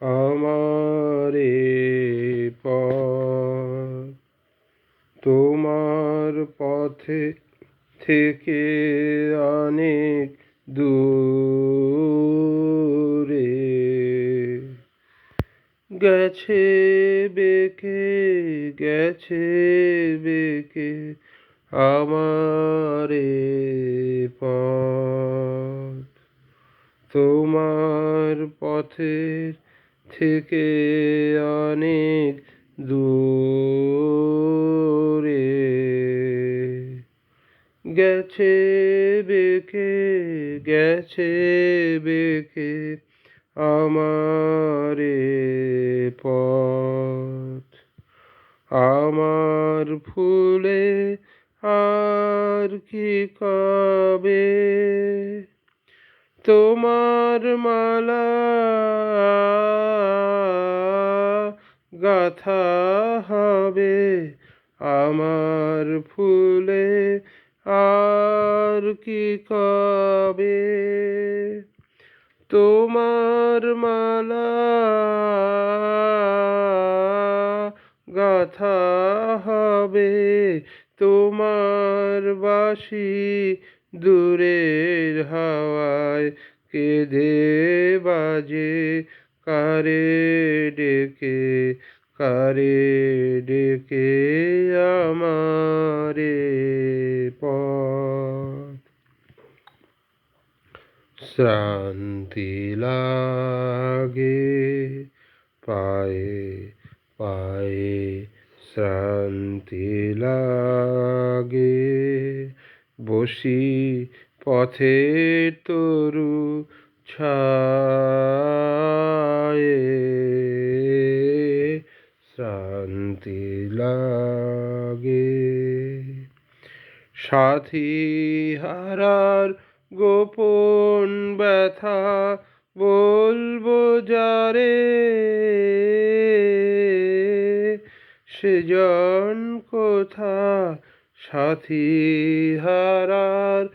আমারে পথ তোমার পথে থেকে অনেক দূরে গেছে বেঁকে গেছে বেঁকে আমারে পথ তোমার পথের থেকে অনেক দূরে গেছে বেঁকে গেছে বেঁকে আমারে পথ আমার ফুলে আর কি কবে তোমার মালা গাথা হবে আমার ফুলে আর কি কবে তোমার মালা গাথা হবে তোমার বাঁশি দূরের হাওয়ায় কেঁদে বাজে কারে ডেকে আমারে পথ শ্রান্তি লাগে পায়ে পায়ে শ্রান্তি লাগে বসি পথের তরু ছায়ে শ্রান্তি লাগে সাথী হারার গোপন ব্যথা বলবো যারে সেজন কোথা সাথী হারার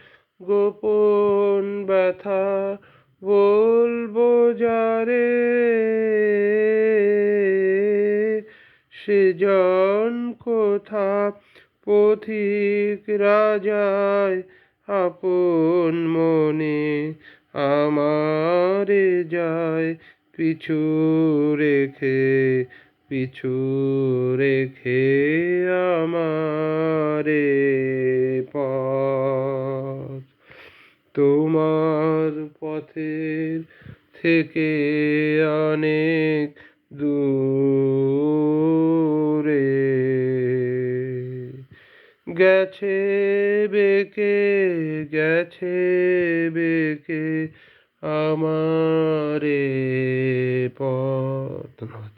গোপন ব্যথা বলবো যারে সেজন কোথা পথিক রাজায় আপন মনে আমারে যায় পিছু রেখে আমারে পথ তোমার পথের থেকে অনেক দূরে গেছে বেঁকে আমারে পথ। ধন্যবাদ।